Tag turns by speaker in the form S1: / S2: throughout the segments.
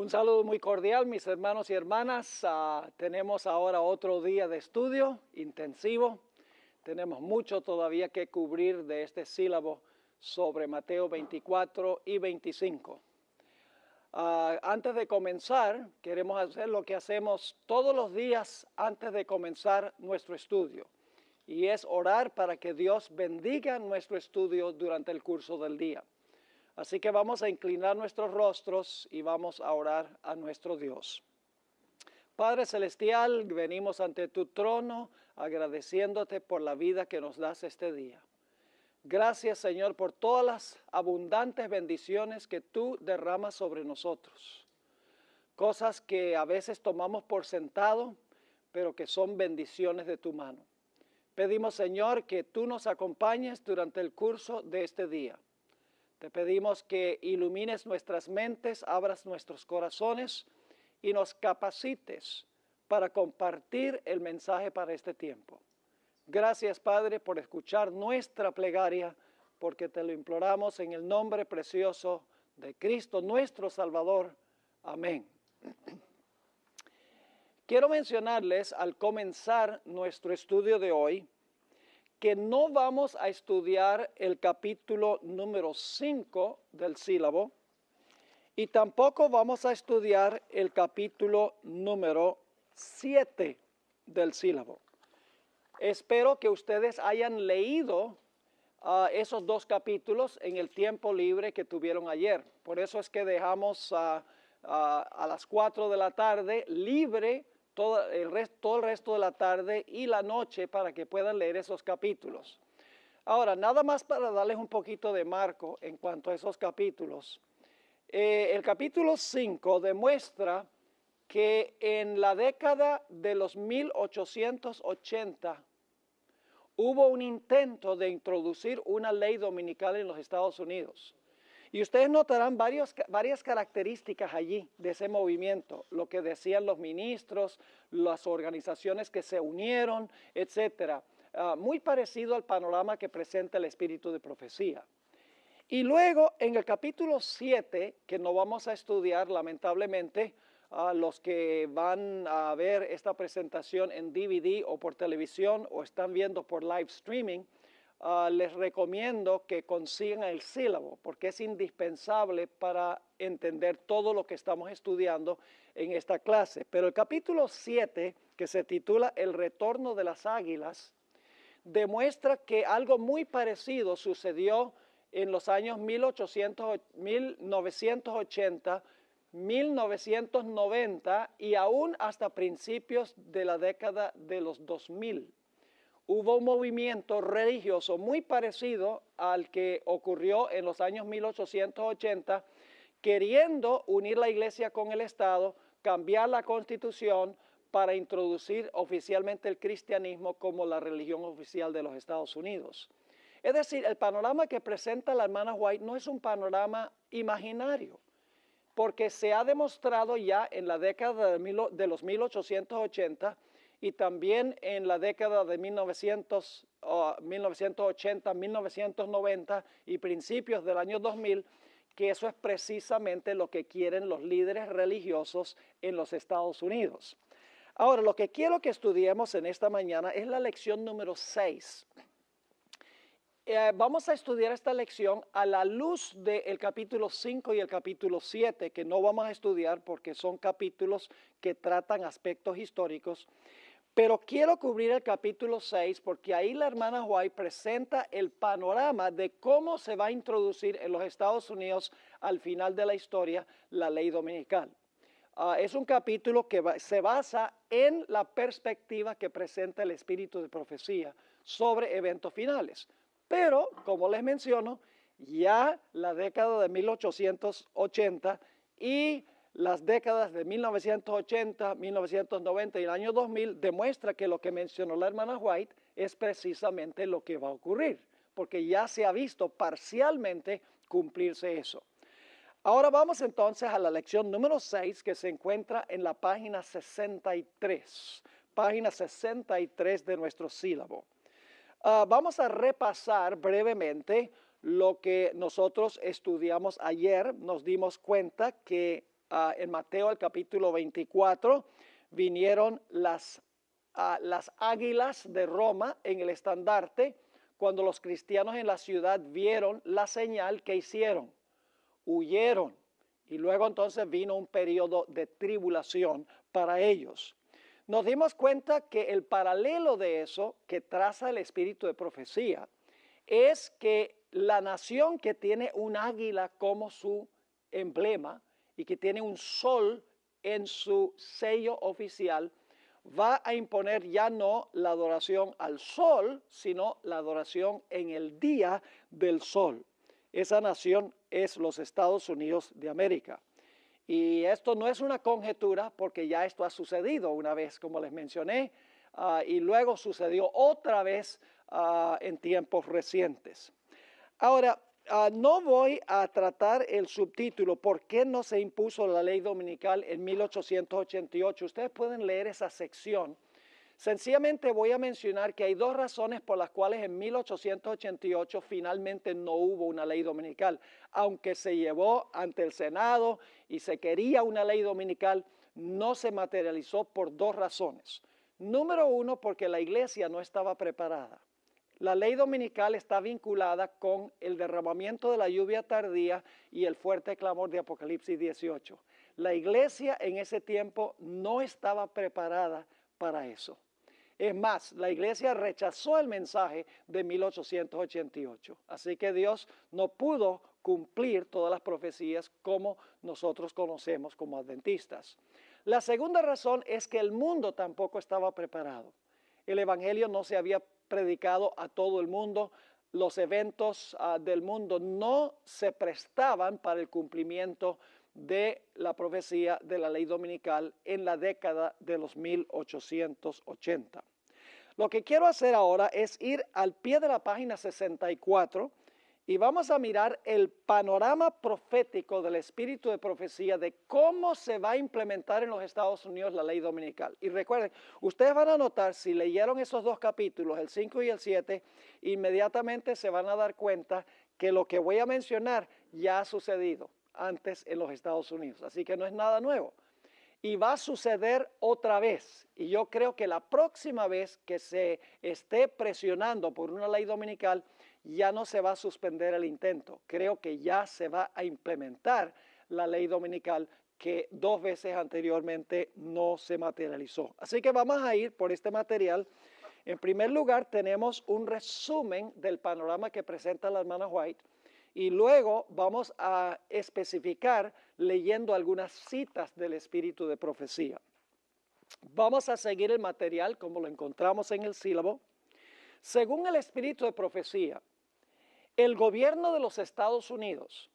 S1: Un saludo muy cordial, mis hermanos y hermanas. Tenemos ahora otro día de estudio intensivo. Tenemos mucho todavía que cubrir de este sílabo sobre Mateo 24 y 25. Antes de comenzar, queremos hacer lo que hacemos todos los días antes de comenzar nuestro estudio. Y es orar para que Dios bendiga nuestro estudio durante el curso del día. Así que vamos a inclinar nuestros rostros y vamos a orar a nuestro Dios. Padre Celestial, venimos ante tu trono agradeciéndote por la vida que nos das este día. Gracias, Señor, por todas las abundantes bendiciones que tú derramas sobre nosotros. Cosas que a veces tomamos por sentado, pero que son bendiciones de tu mano. Pedimos, Señor, que tú nos acompañes durante el curso de este día. Te pedimos que ilumines nuestras mentes, abras nuestros corazones y nos capacites para compartir el mensaje para este tiempo. Gracias, Padre, por escuchar nuestra plegaria, porque te lo imploramos en el nombre precioso de Cristo, nuestro Salvador. Amén. Quiero mencionarles al comenzar nuestro estudio de hoy, que no vamos a estudiar el capítulo número 5 del sílabo y tampoco vamos a estudiar el capítulo número 7 del sílabo. Espero que ustedes hayan leído esos dos capítulos en el tiempo libre que tuvieron ayer. Por eso es que dejamos a las 4 de la tarde libre todo el resto de la tarde y la noche para que puedan leer esos capítulos. Ahora, nada más para darles un poquito de marco en cuanto a esos capítulos. El capítulo 5 demuestra que en la década de los 1880 hubo un intento de introducir una ley dominical en los Estados Unidos. Y ustedes notarán varias características allí de ese movimiento, lo que decían los ministros, las organizaciones que se unieron, etcétera. Muy parecido al panorama que presenta el espíritu de profecía. Y luego en el capítulo 7, que no vamos a estudiar lamentablemente, los que van a ver esta presentación en DVD o por televisión o están viendo por live streaming, les recomiendo que consigan el sílabo porque es indispensable para entender todo lo que estamos estudiando en esta clase. Pero el capítulo 7, que se titula El retorno de las águilas, demuestra que algo muy parecido sucedió en los años 1980, 1990 y aún hasta principios de la década de los 2000. Hubo un movimiento religioso muy parecido al que ocurrió en los años 1880, queriendo unir la iglesia con el Estado, cambiar la constitución para introducir oficialmente el cristianismo como la religión oficial de los Estados Unidos. Es decir, el panorama que presenta la hermana White no es un panorama imaginario, porque se ha demostrado ya en la década de los 1880 y también en la década de 1980, 1990 y principios del año 2000, que eso es precisamente lo que quieren los líderes religiosos en los Estados Unidos. Ahora, lo que quiero que estudiemos en esta mañana es la lección número 6. Vamos a estudiar esta lección a la luz del capítulo 5 y el capítulo 7, que no vamos a estudiar porque son capítulos que tratan aspectos históricos. Pero quiero cubrir el capítulo 6 porque ahí la hermana White presenta el panorama de cómo se va a introducir en los Estados Unidos al final de la historia la ley dominical. Es un capítulo que se basa en la perspectiva que presenta el espíritu de profecía sobre eventos finales. Pero, como les menciono, ya la década de 1880 y las décadas de 1980, 1990 y el año 2000 demuestra que lo que mencionó la hermana White es precisamente lo que va a ocurrir, porque ya se ha visto parcialmente cumplirse eso. Ahora vamos entonces a la lección número 6 que se encuentra en la página 63 de nuestro sílabo. Vamos a repasar brevemente lo que nosotros estudiamos ayer. Nos dimos cuenta que en Mateo el capítulo 24, vinieron las águilas de Roma en el estandarte cuando los cristianos en la ciudad vieron la señal que hicieron, huyeron y luego entonces vino un periodo de tribulación para ellos. Nos dimos cuenta que el paralelo de eso que traza el espíritu de profecía es que la nación que tiene un águila como su emblema y que tiene un sol en su sello oficial va a imponer ya no la adoración al sol, sino la adoración en el día del sol. Esa nación es los Estados Unidos de América. Y esto no es una conjetura porque ya esto ha sucedido una vez, como les mencioné, y luego sucedió otra vez en tiempos recientes. Ahora, no voy a tratar el subtítulo ¿Por qué no se impuso la ley dominical en 1888? Ustedes pueden leer esa sección. Sencillamente voy a mencionar que hay dos razones por las cuales en 1888 finalmente no hubo una ley dominical. Aunque se llevó ante el Senado y se quería una ley dominical, no se materializó por dos razones. Número uno, porque la iglesia no estaba preparada. La ley dominical está vinculada con el derramamiento de la lluvia tardía y el fuerte clamor de Apocalipsis 18. La iglesia en ese tiempo no estaba preparada para eso. Es más, la iglesia rechazó el mensaje de 1888. Así que Dios no pudo cumplir todas las profecías como nosotros conocemos como adventistas. La segunda razón es que el mundo tampoco estaba preparado. El evangelio no se había predicado a todo el mundo. Los eventos del mundo no se prestaban para el cumplimiento de la profecía de la ley dominical en la década de los 1880. Lo que quiero hacer ahora es ir al pie de la página 64 y vamos a mirar el panorama profético del espíritu de profecía de cómo se va a implementar en los Estados Unidos la ley dominical. Y recuerden, ustedes van a notar, si leyeron esos dos capítulos, el 5 y el 7, inmediatamente se van a dar cuenta que lo que voy a mencionar ya ha sucedido antes en los Estados Unidos. Así que no es nada nuevo. Y va a suceder otra vez. Y yo creo que la próxima vez que se esté presionando por una ley dominical, ya no se va a suspender el intento. Creo que ya se va a implementar la ley dominical que dos veces anteriormente no se materializó. Así que vamos a ir por este material. En primer lugar, tenemos un resumen del panorama que presenta la hermana White. Y luego vamos a especificar leyendo algunas citas del espíritu de profecía. Vamos a seguir el material como lo encontramos en el sílabo. Según el espíritu de profecía, el gobierno de los Estados Unidos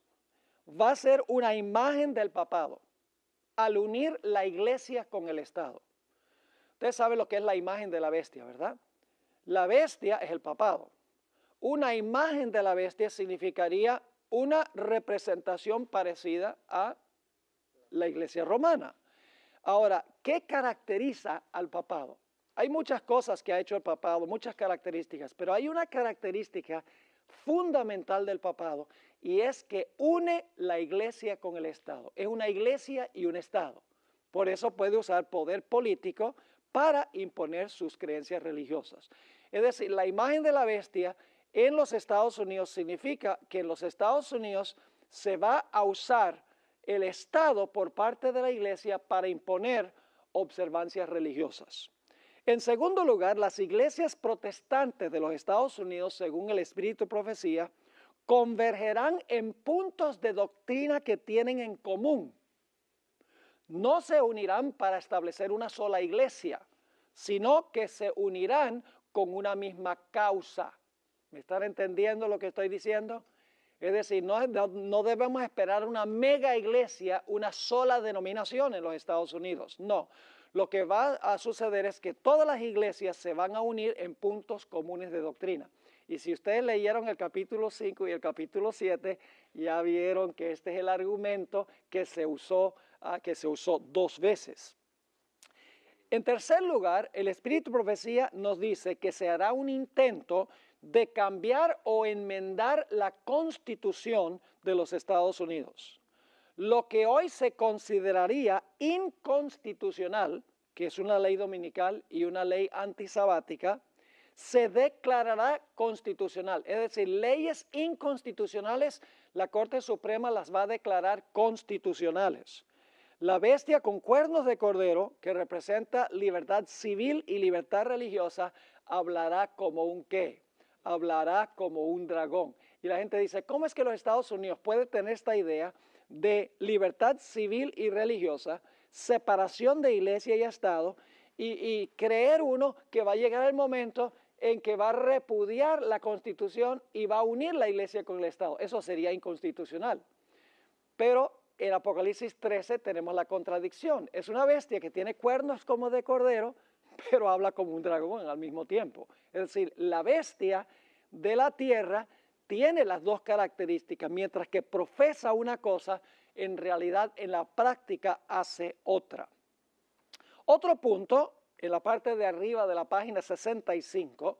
S1: va a ser una imagen del papado al unir la iglesia con el Estado. Ustedes saben lo que es la imagen de la bestia, ¿verdad? La bestia es el papado. Una imagen de la bestia significaría una representación parecida a la iglesia romana. Ahora, ¿qué caracteriza al papado? Hay muchas cosas que ha hecho el papado, muchas características, pero hay una característica fundamental del papado y es que une la iglesia con el Estado. Es una iglesia y un Estado. Por eso puede usar poder político para imponer sus creencias religiosas. Es decir, la imagen de la bestia en los Estados Unidos significa que en los Estados Unidos se va a usar el Estado por parte de la iglesia para imponer observancias religiosas. En segundo lugar, las iglesias protestantes de los Estados Unidos, según el espíritu de profecía, convergerán en puntos de doctrina que tienen en común. No se unirán para establecer una sola iglesia, sino que se unirán con una misma causa. ¿Me están entendiendo lo que estoy diciendo? Es decir, no debemos esperar una mega iglesia, una sola denominación en los Estados Unidos. No, lo que va a suceder es que todas las iglesias se van a unir en puntos comunes de doctrina. Y si ustedes leyeron el capítulo 5 y el capítulo 7, ya vieron que este es el argumento que se usó dos veces. En tercer lugar, el espíritu de profecía nos dice que se hará un intento de cambiar o enmendar la constitución de los Estados Unidos. lo que hoy se consideraría inconstitucional, que es una ley dominical y una ley antisabática, se declarará constitucional. Es decir, leyes inconstitucionales, la Corte Suprema las va a declarar constitucionales. La bestia con cuernos de cordero, que representa libertad civil y libertad religiosa, hablará como un ¿qué? Hablará como un dragón. Y la gente dice, ¿cómo es que los Estados Unidos pueden tener esta idea de libertad civil y religiosa, separación de iglesia y Estado, y creer uno que va a llegar el momento en que va a repudiar la Constitución y va a unir la iglesia con el Estado? Eso sería inconstitucional. Pero en Apocalipsis 13 tenemos la contradicción. Es una bestia que tiene cuernos como de cordero, pero habla como un dragón al mismo tiempo. Es decir, la bestia de la tierra tiene las dos características, mientras que profesa una cosa, en realidad en la práctica hace otra. Otro punto, en la parte de arriba de la página 65,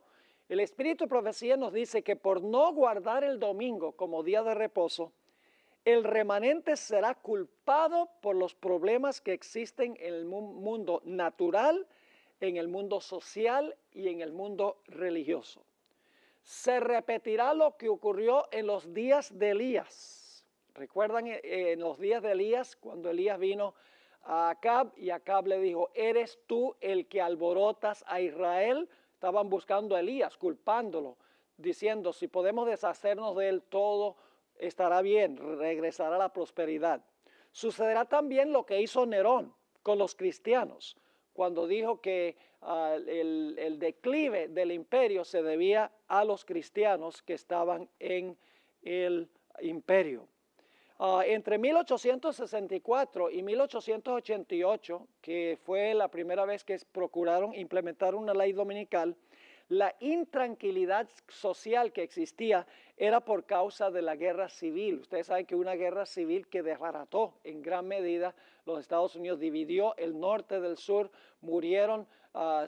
S1: el Espíritu de Profecía nos dice que por no guardar el domingo como día de reposo, el remanente será culpado por los problemas que existen en el mundo natural, en el mundo social y en el mundo religioso. Se repetirá lo que ocurrió en los días de Elías. ¿Recuerdan en los días de Elías, cuando Elías vino a Acab y Acab le dijo, ¿eres tú el que alborotas a Israel? Estaban buscando a Elías, culpándolo, diciendo, si podemos deshacernos de él, todo estará bien, regresará la prosperidad. Sucederá también lo que hizo Nerón con los cristianos, cuando dijo que el declive del imperio se debía a los cristianos que estaban en el imperio. Entre 1864 y 1888, que fue la primera vez que procuraron implementar una ley dominical, la intranquilidad social que existía era por causa de la guerra civil. Ustedes saben que una guerra civil que desbarató en gran medida los Estados Unidos, dividió el norte del sur, murieron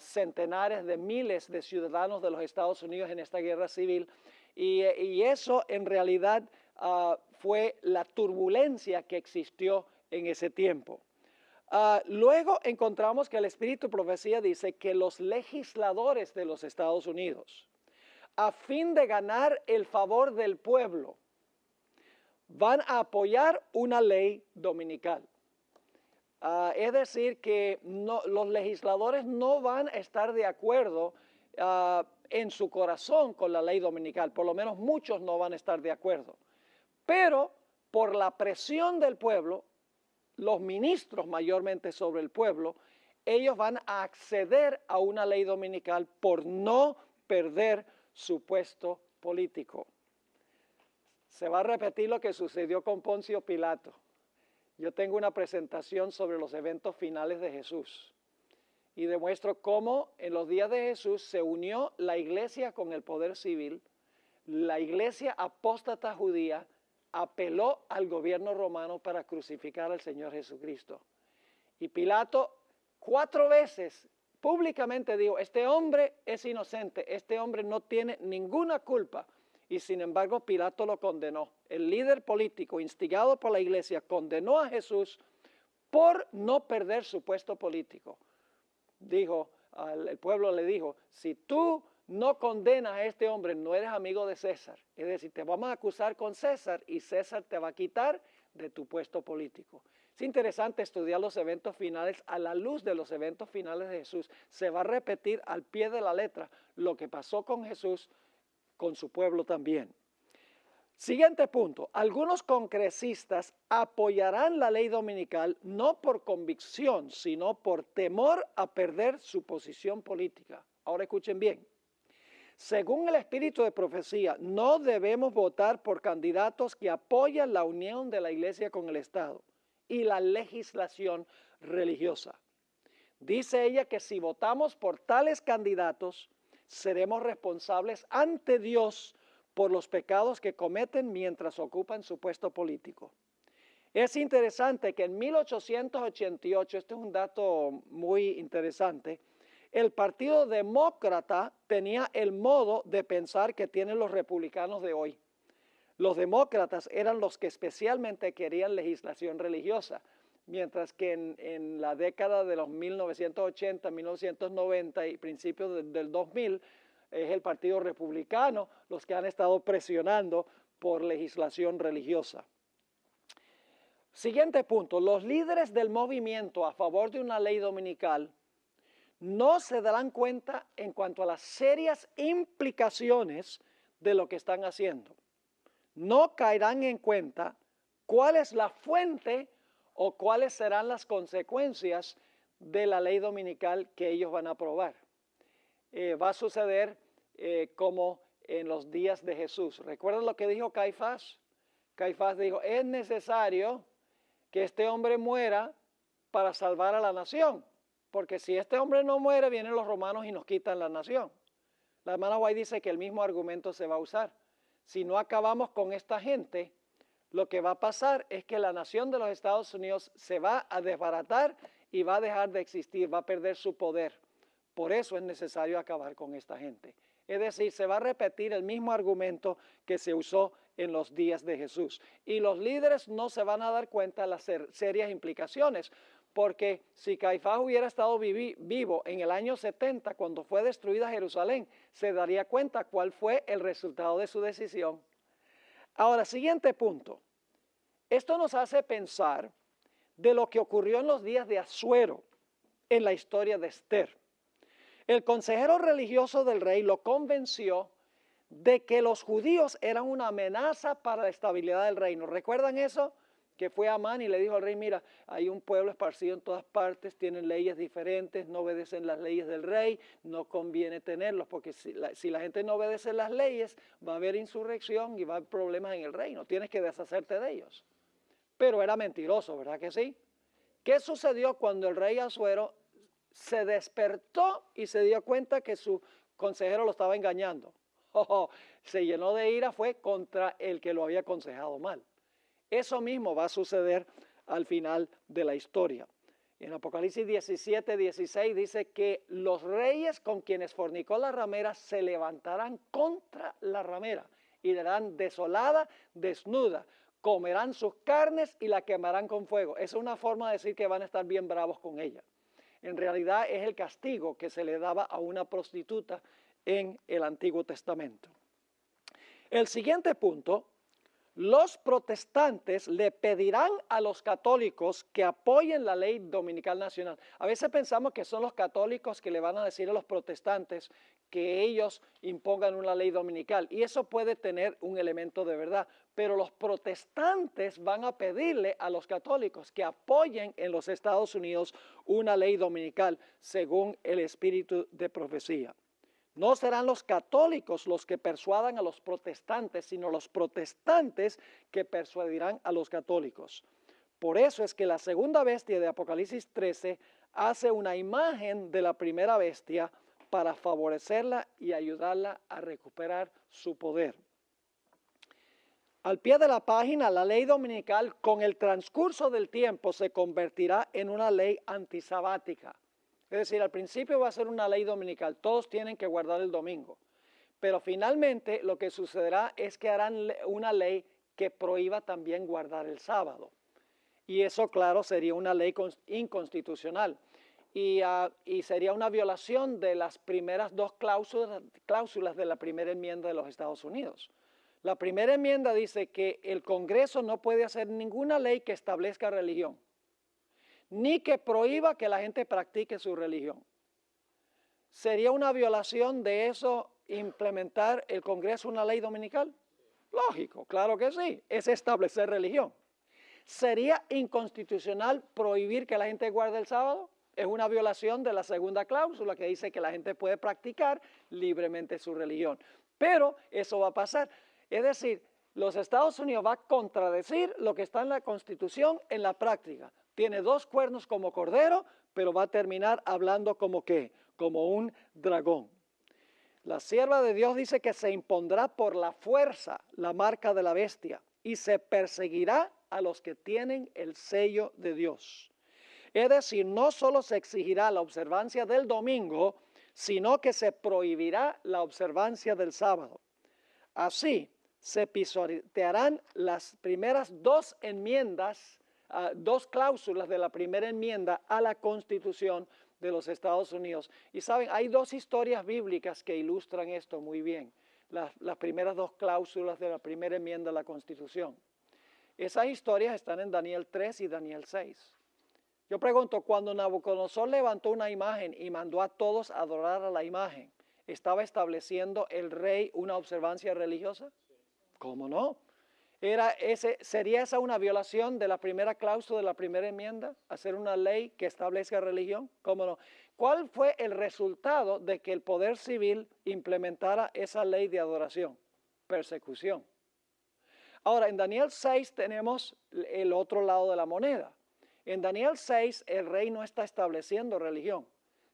S1: centenares de miles de ciudadanos de los Estados Unidos en esta guerra civil, y eso en realidad fue la turbulencia que existió en ese tiempo. Luego encontramos que el Espíritu de Profecía dice que los legisladores de los Estados Unidos, a fin de ganar el favor del pueblo, van a apoyar una ley dominical. Es decir, que los legisladores no van a estar de acuerdo en su corazón con la ley dominical, por lo menos muchos no van a estar de acuerdo. Pero por la presión del pueblo, los ministros mayormente sobre el pueblo, ellos van a acceder a una ley dominical por no perder su puesto político. Se va a repetir lo que sucedió con Poncio Pilato. Yo tengo una presentación sobre los eventos finales de Jesús y demuestro cómo en los días de Jesús se unió la iglesia con el poder civil. La iglesia apóstata judía apeló al gobierno romano para crucificar al Señor Jesucristo. Y Pilato 4 veces públicamente dijo, este hombre es inocente, este hombre no tiene ninguna culpa. Y sin embargo Pilato lo condenó. El líder político instigado por la iglesia condenó a Jesús por no perder su puesto político. Dijo, el pueblo le dijo, si tú no condenas a este hombre, no eres amigo de César. Es decir, te vamos a acusar con César y César te va a quitar de tu puesto político. Es interesante estudiar los eventos finales a la luz de los eventos finales de Jesús. Se va a repetir al pie de la letra lo que pasó con Jesús, con su pueblo también. Siguiente punto. Algunos congresistas apoyarán la ley dominical no por convicción, sino por temor a perder su posición política. Ahora escuchen bien. Según el Espíritu de Profecía, no debemos votar por candidatos que apoyan la unión de la iglesia con el Estado y la legislación religiosa. Dice ella que si votamos por tales candidatos, seremos responsables ante Dios por los pecados que cometen mientras ocupan su puesto político. Es interesante que en 1888, este es un dato muy interesante, el Partido Demócrata tenía el modo de pensar que tienen los republicanos de hoy. Los demócratas eran los que especialmente querían legislación religiosa, mientras que en la década de los 1980, 1990 y principios del 2000 es el Partido Republicano los que han estado presionando por legislación religiosa. Siguiente punto, los líderes del movimiento a favor de una ley dominical no se darán cuenta en cuanto a las serias implicaciones de lo que están haciendo. No caerán en cuenta cuál es la fuente o cuáles serán las consecuencias de la ley dominical que ellos van a aprobar. Va a suceder como en los días de Jesús. ¿Recuerdan lo que dijo Caifás? Caifás dijo, es necesario que este hombre muera para salvar a la nación, porque si este hombre no muere, vienen los romanos y nos quitan la nación. La hermana White dice que el mismo argumento se va a usar. Si no acabamos con esta gente, lo que va a pasar es que la nación de los Estados Unidos se va a desbaratar y va a dejar de existir, va a perder su poder. Por eso es necesario acabar con esta gente. Es decir, se va a repetir el mismo argumento que se usó en los días de Jesús. Y los líderes no se van a dar cuenta de las serias implicaciones, porque si Caifás hubiera estado vivo en el año 70, cuando fue destruida Jerusalén, se daría cuenta cuál fue el resultado de su decisión. Ahora, siguiente punto. Esto nos hace pensar de lo que ocurrió en los días de Asuero, en la historia de Esther. El consejero religioso del rey lo convenció de que los judíos eran una amenaza para la estabilidad del reino. ¿Recuerdan eso? Que fue Amán y le dijo al rey, mira, hay un pueblo esparcido en todas partes, tienen leyes diferentes, no obedecen las leyes del rey, no conviene tenerlos, porque si la gente no obedece las leyes, va a haber insurrección y va a haber problemas en el reino, tienes que deshacerte de ellos. Pero era mentiroso, ¿verdad que sí? ¿Qué sucedió cuando el rey Asuero se despertó y se dio cuenta que su consejero lo estaba engañando? Se llenó de ira, fue contra el que lo había aconsejado mal. Eso mismo va a suceder al final de la historia. En Apocalipsis 17, 16 dice que los reyes con quienes fornicó la ramera se levantarán contra la ramera y la harán desolada, desnuda. Comerán sus carnes y la quemarán con fuego. Esa es una forma de decir que van a estar bien bravos con ella. En realidad es el castigo que se le daba a una prostituta en el Antiguo Testamento. El siguiente punto, los protestantes le pedirán a los católicos que apoyen la ley dominical nacional. A veces pensamos que son los católicos que le van a decir a los protestantes que ellos impongan una ley dominical, y eso puede tener un elemento de verdad, pero los protestantes van a pedirle a los católicos que apoyen en los Estados Unidos una ley dominical según el espíritu de profecía. No serán los católicos los que persuadan a los protestantes, sino los protestantes que persuadirán a los católicos. Por eso es que la segunda bestia de Apocalipsis 13 hace una imagen de la primera bestia para favorecerla y ayudarla a recuperar su poder. Al pie de la página, la ley dominical con el transcurso del tiempo se convertirá en una ley antisabática. Es decir, al principio va a ser una ley dominical, todos tienen que guardar el domingo, pero finalmente lo que sucederá es que harán una ley que prohíba también guardar el sábado. Y eso, claro, sería una ley inconstitucional y sería una violación de las primeras dos cláusulas de la primera enmienda de los Estados Unidos. La primera enmienda dice que el Congreso no puede hacer ninguna ley que establezca religión, ni que prohíba que la gente practique su religión. ¿Sería una violación de eso implementar el Congreso una ley dominical? Lógico, claro que sí, es establecer religión. ¿Sería inconstitucional prohibir que la gente guarde el sábado? Es una violación de la segunda cláusula que dice que la gente puede practicar libremente su religión. Pero eso va a pasar. Es decir, los Estados Unidos va a contradecir lo que está en la Constitución en la práctica. Tiene dos cuernos como cordero, pero va a terminar hablando como ¿qué? Como un dragón. La sierva de Dios dice que se impondrá por la fuerza la marca de la bestia y se perseguirá a los que tienen el sello de Dios. Es decir, no solo se exigirá la observancia del domingo, sino que se prohibirá la observancia del sábado. Así, se pisotearán las primeras dos enmiendas, dos cláusulas de la primera enmienda a la Constitución de los Estados Unidos. Y saben, hay dos historias bíblicas que ilustran esto muy bien. Las primeras dos cláusulas de la primera enmienda a la Constitución. Esas historias están en Daniel 3 y Daniel 6. Yo pregunto, cuando Nabucodonosor levantó una imagen y mandó a todos a adorar a la imagen, ¿estaba estableciendo el rey una observancia religiosa? ¿Cómo no? ¿Sería esa una violación de la primera cláusula de la primera enmienda? ¿Hacer una ley que establezca religión? ¿Cómo no? ¿Cuál fue el resultado de que el poder civil implementara esa ley de adoración? Persecución. Ahora, en Daniel 6 tenemos el otro lado de la moneda. En Daniel 6 el rey no está estableciendo religión,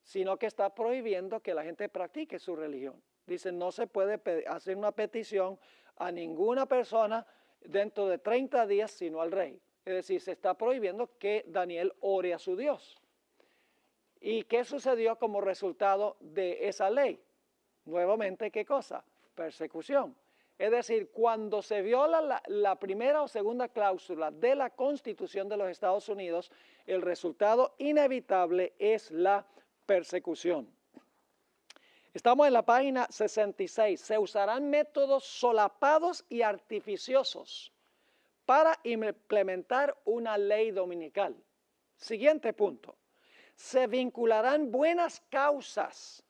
S1: sino que está prohibiendo que la gente practique su religión. Dice, no se puede hacer una petición a ninguna persona dentro de 30 días, sino al rey. Es decir, se está prohibiendo que Daniel ore a su Dios. ¿Y qué sucedió como resultado de esa ley? Nuevamente, ¿qué cosa? Persecución. Es decir, cuando se viola la primera o segunda cláusula de la Constitución de los Estados Unidos, el resultado inevitable es la persecución. Estamos en la página 66. Se usarán métodos solapados y artificiosos para implementar una ley dominical. Siguiente punto. Se vincularán buenas causas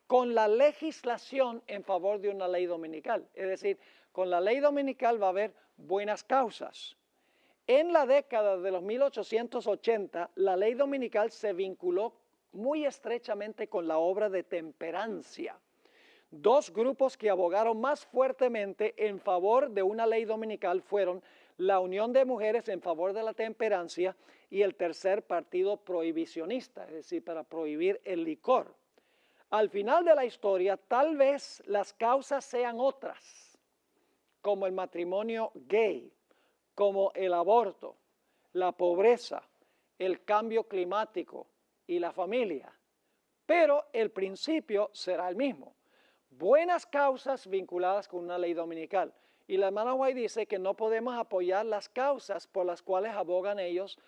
S1: con la legislación en favor de una ley dominical. Es decir, con la ley dominical va a haber buenas causas. En la década de los 1880, la ley dominical se vinculó muy estrechamente con la obra de temperancia. Dos grupos que abogaron más fuertemente en favor de una ley dominical fueron la Unión de Mujeres en favor de la temperancia y el tercer partido prohibicionista, es decir, para prohibir el licor. Al final de la historia, tal vez las causas sean otras, como el matrimonio gay, como el aborto, la pobreza, el cambio climático y la familia. Pero el principio será el mismo. Buenas causas vinculadas con una ley dominical. Y la hermana White dice que no podemos apoyar las causas por las cuales abogan ellos,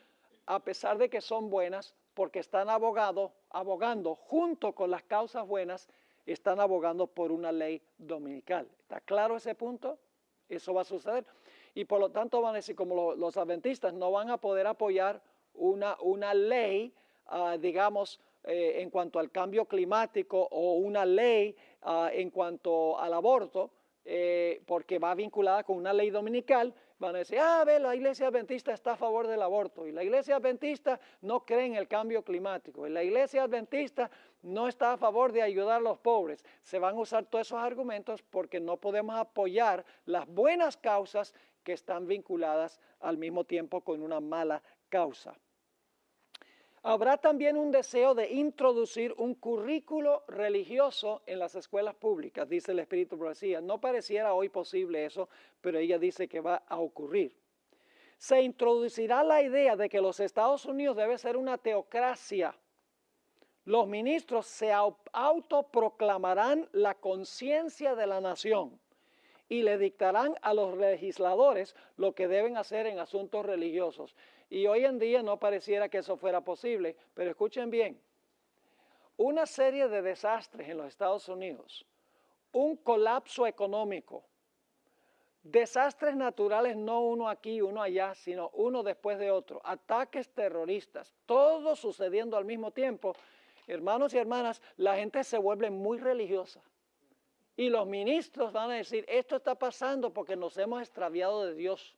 S1: a pesar de que son buenas, porque están abogando junto con las causas buenas, están abogando por una ley dominical. ¿Está claro ese punto? Eso va a suceder. Y por lo tanto van a decir, como los adventistas no van a poder apoyar una ley, digamos, en cuanto al cambio climático o una ley en cuanto al aborto, porque va vinculada con una ley dominical, van a decir, ve, la iglesia adventista está a favor del aborto y la iglesia adventista no cree en el cambio climático y la iglesia adventista no está a favor de ayudar a los pobres. Se van a usar todos esos argumentos porque no podemos apoyar las buenas causas que están vinculadas al mismo tiempo con una mala causa. Habrá también un deseo de introducir un currículo religioso en las escuelas públicas, dice el Espíritu Profecía. No pareciera hoy posible eso, pero ella dice que va a ocurrir. Se introducirá la idea de que los Estados Unidos debe ser una teocracia. Los ministros se autoproclamarán la conciencia de la nación y le dictarán a los legisladores lo que deben hacer en asuntos religiosos. Y hoy en día no pareciera que eso fuera posible, pero escuchen bien, una serie de desastres en los Estados Unidos, un colapso económico, desastres naturales, no uno aquí, uno allá, sino uno después de otro, ataques terroristas, todo sucediendo al mismo tiempo. Hermanos y hermanas, la gente se vuelve muy religiosa. Y los ministros van a decir, esto está pasando porque nos hemos extraviado de Dios.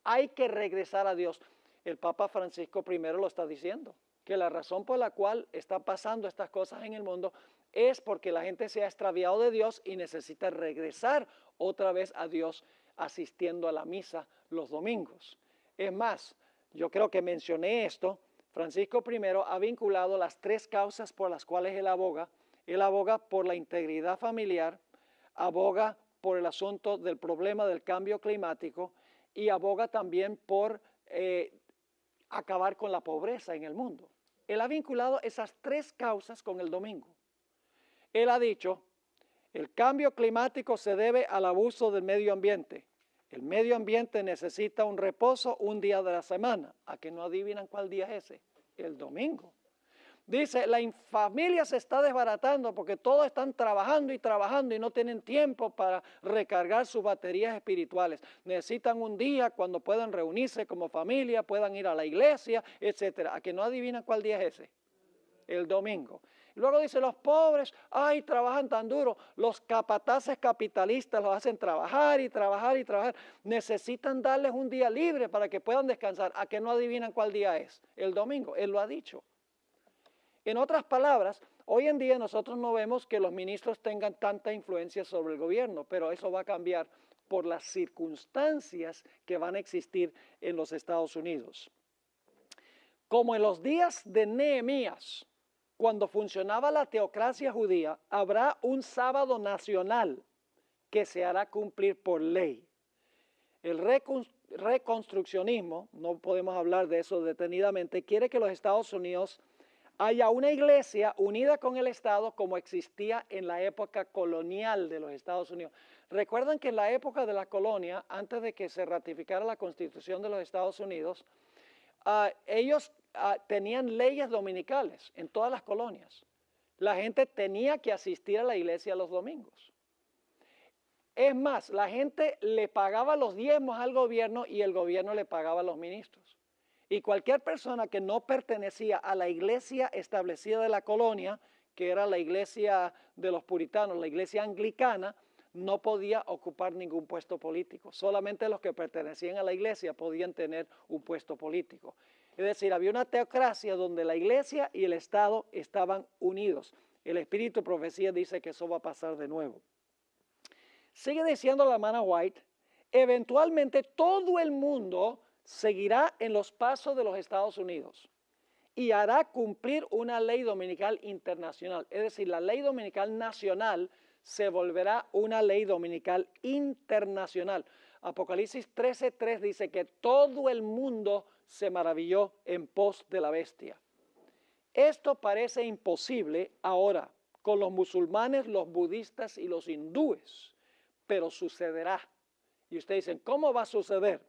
S1: Hay que regresar a Dios. El Papa Francisco I lo está diciendo, que la razón por la cual están pasando estas cosas en el mundo es porque la gente se ha extraviado de Dios y necesita regresar otra vez a Dios asistiendo a la misa los domingos. Es más, yo creo que mencioné esto, Francisco I ha vinculado las tres causas por las cuales él aboga. Él aboga por la integridad familiar, aboga por el asunto del problema del cambio climático y aboga también por acabar con la pobreza en el mundo. Él ha vinculado esas tres causas con el domingo. Él ha dicho, El cambio climático se debe al abuso del medio ambiente. El medio ambiente necesita un reposo un día de la semana. ¿A que no adivinan cuál día es ese? El domingo. Dice, la familia se está desbaratando porque todos están trabajando y no tienen tiempo para recargar sus baterías espirituales. Necesitan un día cuando puedan reunirse como familia, puedan ir a la iglesia, etc. ¿A que no adivinan cuál día es ese? El domingo. Luego dice, los pobres, ay, trabajan tan duro. Los capataces capitalistas los hacen trabajar y trabajar y trabajar. Necesitan darles un día libre para que puedan descansar. ¿A que no adivinan cuál día es? El domingo. Él lo ha dicho. En otras palabras, hoy en día nosotros no vemos que los ministros tengan tanta influencia sobre el gobierno, pero eso va a cambiar por las circunstancias que van a existir en los Estados Unidos. Como en los días de Nehemías, cuando funcionaba la teocracia judía, habrá un sábado nacional que se hará cumplir por ley. El reconstruccionismo, no podemos hablar de eso detenidamente, quiere que los Estados Unidos haya una iglesia unida con el Estado como existía en la época colonial de los Estados Unidos. Recuerdan que en la época de la colonia, antes de que se ratificara la Constitución de los Estados Unidos, ellos tenían leyes dominicales en todas las colonias. La gente tenía que asistir a la iglesia los domingos. Es más, la gente le pagaba los diezmos al gobierno y el gobierno le pagaba a los ministros. Y cualquier persona que no pertenecía a la iglesia establecida de la colonia, que era la iglesia de los puritanos, la iglesia anglicana, no podía ocupar ningún puesto político. Solamente los que pertenecían a la iglesia podían tener un puesto político. Es decir, había una teocracia donde la iglesia y el Estado estaban unidos. El espíritu de profecía dice que eso va a pasar de nuevo. Sigue diciendo la hermana White, eventualmente todo el mundo seguirá en los pasos de los Estados Unidos y hará cumplir una ley dominical internacional. Es decir, la ley dominical nacional se volverá una ley dominical internacional. Apocalipsis 13:3 dice que todo el mundo se maravilló en pos de la bestia. Esto parece imposible ahora con los musulmanes, los budistas y los hindúes, pero sucederá. Y ustedes dicen, ¿cómo va a suceder?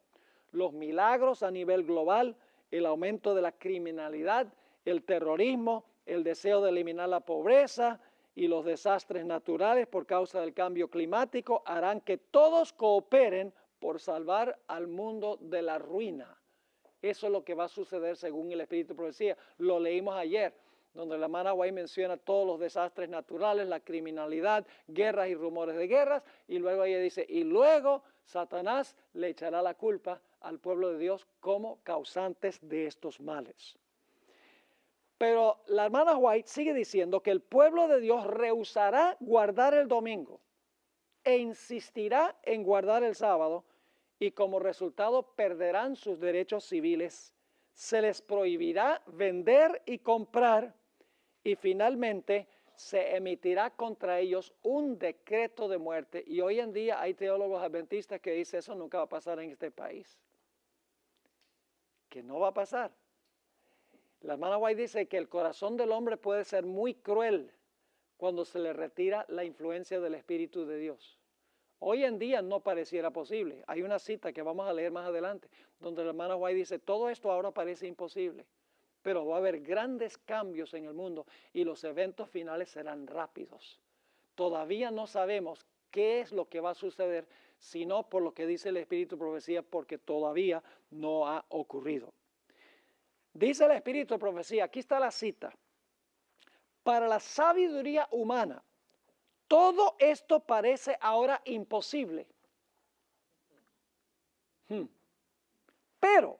S1: Los milagros a nivel global, el aumento de la criminalidad, el terrorismo, el deseo de eliminar la pobreza y los desastres naturales por causa del cambio climático harán que todos cooperen por salvar al mundo de la ruina. Eso es lo que va a suceder según el Espíritu de Profecía. Lo leímos ayer, donde la hermana White menciona todos los desastres naturales, la criminalidad, guerras y rumores de guerras, y luego ella dice, y luego Satanás le echará la culpa al pueblo de Dios como causantes de estos males. Pero la hermana White sigue diciendo que el pueblo de Dios rehusará guardar el domingo e insistirá en guardar el sábado y como resultado perderán sus derechos civiles, se les prohibirá vender y comprar y finalmente se emitirá contra ellos un decreto de muerte. Y hoy en día hay teólogos adventistas que dicen eso nunca va a pasar en este país. Que no va a pasar. La hermana White dice que el corazón del hombre puede ser muy cruel cuando se le retira la influencia del Espíritu de Dios. Hoy en día no pareciera posible. Hay una cita que vamos a leer más adelante, donde la hermana White dice, todo esto ahora parece imposible, pero va a haber grandes cambios en el mundo y los eventos finales serán rápidos. Todavía no sabemos qué es lo que va a suceder, sino por lo que dice el Espíritu de Profecía, porque todavía no ha ocurrido. Dice el Espíritu de Profecía, aquí está la cita, para la sabiduría humana, todo esto parece ahora imposible. Pero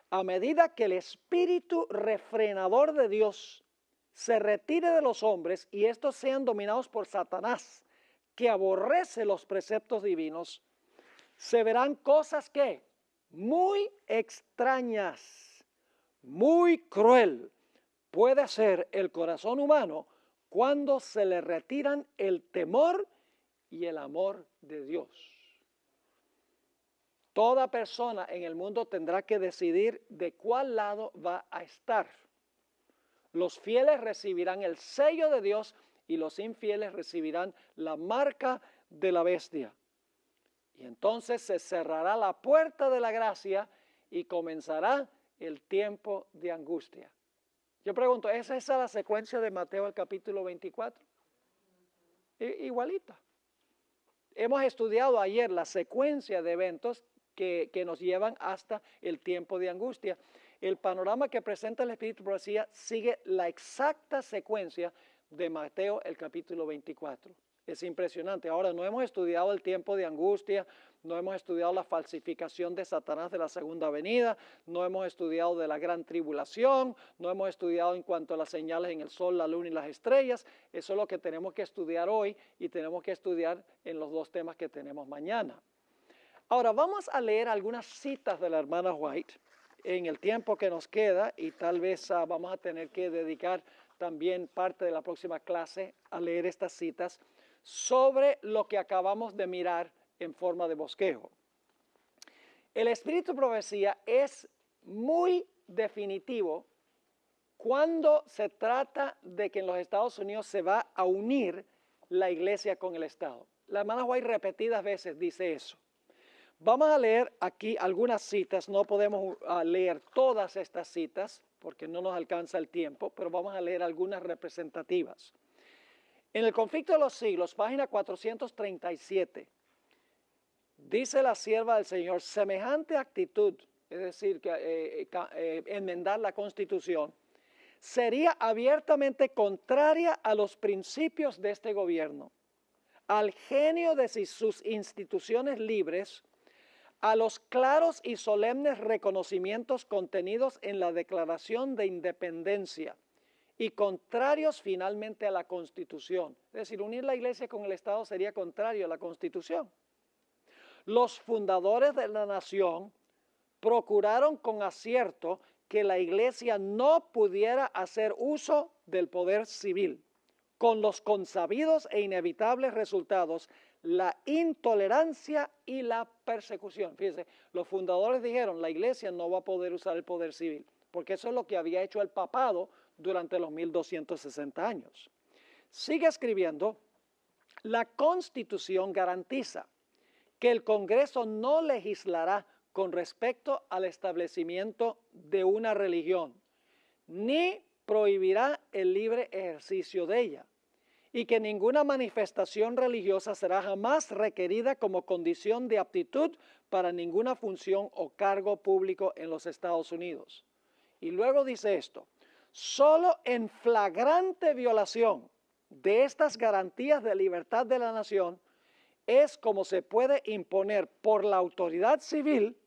S1: a medida que el espíritu refrenador de Dios se retire de los hombres y estos sean dominados por Satanás, que aborrece los preceptos divinos, se verán cosas que muy extrañas, muy cruel puede ser el corazón humano cuando se le retiran el temor y el amor de Dios. Toda persona en el mundo tendrá que decidir de cuál lado va a estar. Los fieles recibirán el sello de Dios y los infieles recibirán la marca de la bestia. Y entonces se cerrará la puerta de la gracia y comenzará el tiempo de angustia. Yo pregunto, ¿es esa la secuencia de Mateo el capítulo 24? Igualita. Hemos estudiado ayer la secuencia de eventos que nos llevan hasta el tiempo de angustia. El panorama que presenta el Espíritu de Profecía sigue la exacta secuencia de Mateo el capítulo 24. Es impresionante. Ahora, no hemos estudiado el tiempo de angustia, no hemos estudiado la falsificación de Satanás de la segunda venida, no hemos estudiado de la gran tribulación, no hemos estudiado en cuanto a las señales en el sol, la luna y las estrellas. Eso es lo que tenemos que estudiar hoy y tenemos que estudiar en los dos temas que tenemos mañana. Ahora, vamos a leer algunas citas de la hermana White en el tiempo que nos queda y tal vez vamos a tener que dedicar también parte de la próxima clase a leer estas citas sobre lo que acabamos de mirar en forma de bosquejo. El Espíritu de Profecía es muy definitivo cuando se trata de que en los Estados Unidos se va a unir la iglesia con el Estado. La hermana White repetidas veces dice eso. Vamos a leer aquí algunas citas, no podemos leer todas estas citas porque no nos alcanza el tiempo, pero vamos a leer algunas representativas. En el Conflicto de los Siglos, página 437, dice la sierva del Señor, semejante actitud, es decir, enmendar la Constitución, sería abiertamente contraria a los principios de este gobierno, al genio de sus instituciones libres, a los claros y solemnes reconocimientos contenidos en la Declaración de Independencia y contrarios finalmente a la Constitución. Es decir, unir la iglesia con el Estado sería contrario a la Constitución. Los fundadores de la nación procuraron con acierto que la iglesia no pudiera hacer uso del poder civil, con los consabidos e inevitables resultados, la intolerancia y la persecución. Fíjense, los fundadores dijeron, la iglesia no va a poder usar el poder civil, porque eso es lo que había hecho el papado durante los 1260 años. Sigue escribiendo, la Constitución garantiza que el Congreso no legislará con respecto al establecimiento de una religión, ni prohibirá el libre ejercicio de ella, y que ninguna manifestación religiosa será jamás requerida como condición de aptitud para ninguna función o cargo público en los Estados Unidos. Y luego dice esto, solo en flagrante violación de estas garantías de libertad de la nación es como se puede imponer por la autoridad civil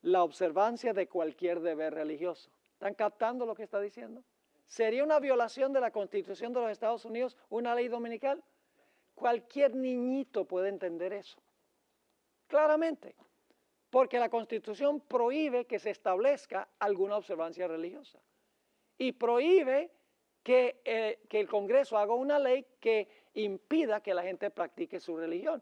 S1: la observancia de cualquier deber religioso. ¿Están captando lo que está diciendo? ¿Sería una violación de la Constitución de los Estados Unidos una ley dominical? Cualquier niñito puede entender eso. Claramente. Porque la Constitución prohíbe que se establezca alguna observancia religiosa. Y prohíbe que el Congreso haga una ley que impida que la gente practique su religión.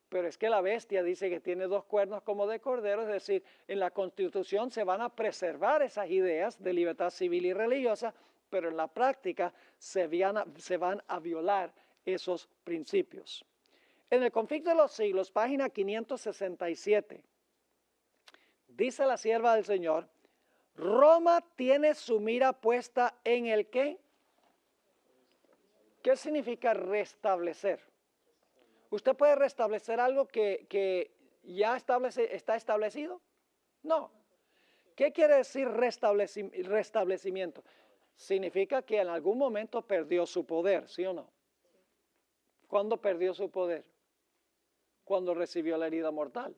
S1: Pero es que la bestia dice que tiene dos cuernos como de cordero, es decir, en la Constitución se van a preservar esas ideas de libertad civil y religiosa, pero en la práctica se van a violar esos principios. En el Conflicto de los Siglos, página 567, dice la sierva del Señor, Roma tiene su mira puesta en el ¿qué? ¿Qué significa restablecer? ¿Usted puede restablecer algo que ya está establecido? No. ¿Qué quiere decir restablecimiento? Significa que en algún momento perdió su poder, ¿sí o no? ¿Cuándo perdió su poder? Cuando recibió la herida mortal.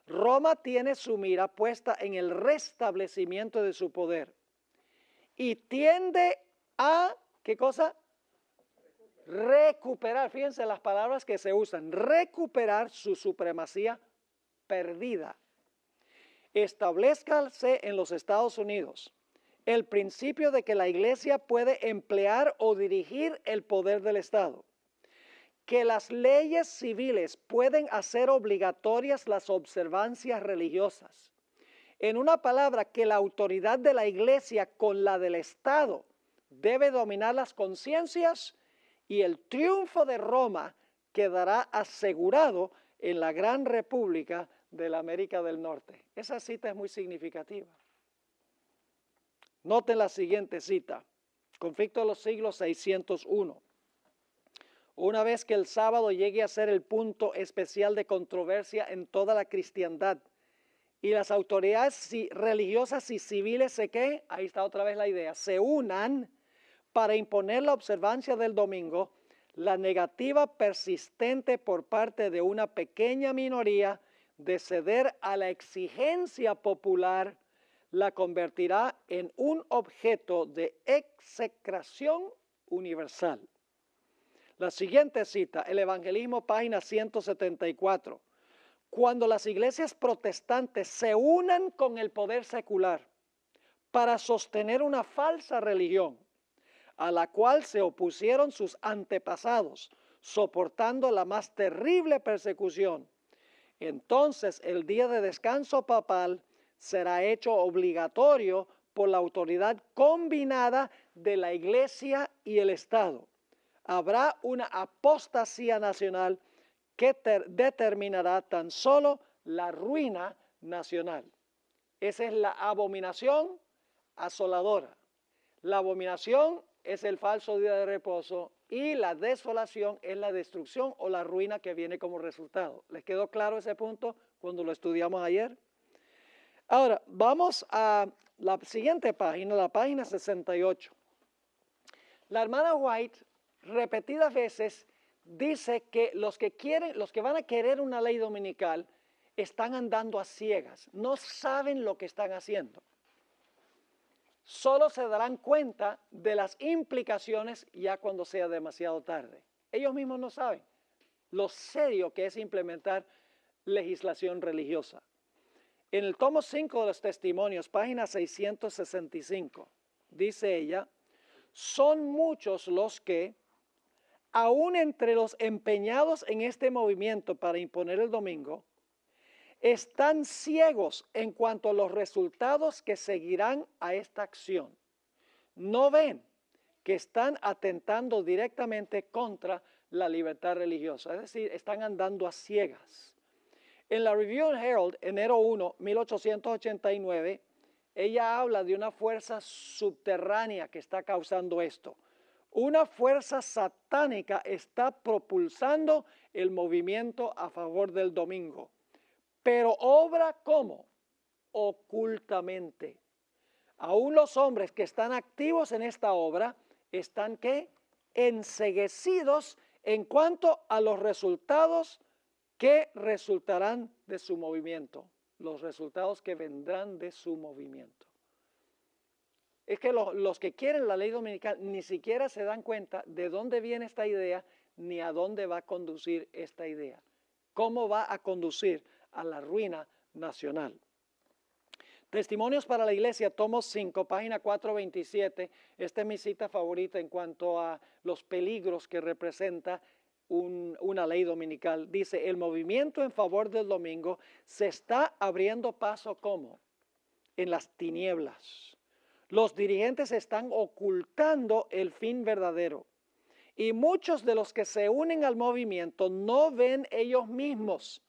S1: Roma tiene su mira puesta en el restablecimiento de su poder y tiende a, ¿qué cosa? Recuperar, fíjense las palabras que se usan, recuperar su supremacía perdida. Establezcase en los Estados Unidos el principio de que la iglesia puede emplear o dirigir el poder del Estado, que las leyes civiles pueden hacer obligatorias las observancias religiosas. En una palabra, que la autoridad de la iglesia con la del Estado debe dominar las conciencias y el triunfo de Roma quedará asegurado en la gran república de la América del Norte. Esa cita es muy significativa. Noten la siguiente cita, Conflicto de los Siglos 601. Una vez que el sábado llegue a ser el punto especial de controversia en toda la cristiandad y las autoridades religiosas y civiles ahí está otra vez la idea, se unan para imponer la observancia del domingo, la negativa persistente por parte de una pequeña minoría de ceder a la exigencia popular la convertirá en un objeto de execración universal. La siguiente cita, el Evangelismo, página 174. Cuando las iglesias protestantes se unan con el poder secular para sostener una falsa religión, a la cual se opusieron sus antepasados, soportando la más terrible persecución, entonces el día de descanso papal será hecho obligatorio por la autoridad combinada de la Iglesia y el Estado. Habrá una apostasía nacional que determinará tan solo la ruina nacional. Esa es la abominación asoladora. La abominación es el falso día de reposo y la desolación es la destrucción o la ruina que viene como resultado. ¿Les quedó claro ese punto cuando lo estudiamos ayer? Ahora, vamos a la siguiente página, la página 68. La hermana White repetidas veces dice que los que van a querer una ley dominical están andando a ciegas, no saben lo que están haciendo. Solo se darán cuenta de las implicaciones ya cuando sea demasiado tarde. Ellos mismos no saben lo serio que es implementar legislación religiosa. En el tomo 5 de los Testimonios, página 665, dice ella, son muchos los que, aún entre los empeñados en este movimiento para imponer el domingo, están ciegos en cuanto a los resultados que seguirán a esta acción. No ven que están atentando directamente contra la libertad religiosa, es decir, están andando a ciegas. En la Review and Herald, enero 1, 1889, ella habla de una fuerza subterránea que está causando esto. Una fuerza satánica está propulsando el movimiento a favor del domingo. Pero obra ¿cómo? Ocultamente. Aún los hombres que están activos en esta obra están ¿qué? Enceguecidos en cuanto a los resultados que resultarán de su movimiento. Los resultados que vendrán de su movimiento. Es que los que quieren la ley dominical ni siquiera se dan cuenta de dónde viene esta idea ni a dónde va a conducir esta idea. ¿Cómo va a conducir a la ruina nacional? Testimonios para la Iglesia, tomo 5, página 427. Esta es mi cita favorita en cuanto a los peligros que representa una ley dominical. Dice, el movimiento en favor del domingo se está abriendo paso ¿cómo? En las tinieblas. Los dirigentes están ocultando el fin verdadero. Y muchos de los que se unen al movimiento no ven ellos mismos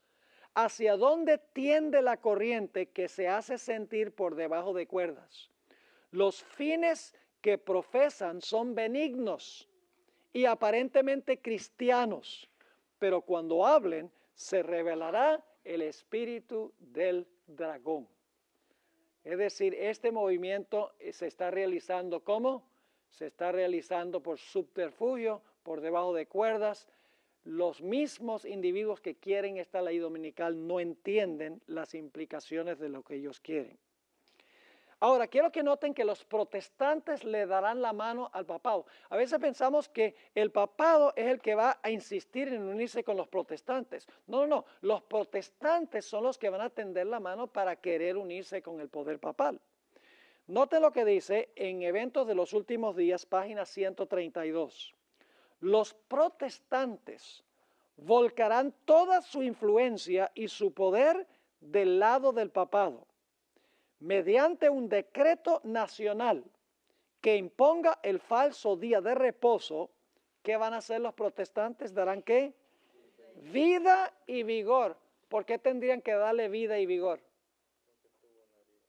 S1: hacia dónde tiende la corriente que se hace sentir por debajo de cuerdas. Los fines que profesan son benignos y aparentemente cristianos, pero cuando hablen se revelará el espíritu del dragón. Es decir, este movimiento se está realizando ¿cómo? Se está realizando por subterfugio, por debajo de cuerdas. Los mismos individuos que quieren esta ley dominical no entienden las implicaciones de lo que ellos quieren. Ahora, quiero que noten que los protestantes le darán la mano al papado. A veces pensamos que el papado es el que va a insistir en unirse con los protestantes. No. Los protestantes son los que van a tender la mano para querer unirse con el poder papal. Noten lo que dice en Eventos de los Últimos Días, página 132. Los protestantes volcarán toda su influencia y su poder del lado del papado, mediante un decreto nacional que imponga el falso día de reposo, ¿qué van a hacer los protestantes? ¿Darán qué? Vida y vigor. ¿Por qué tendrían que darle vida y vigor?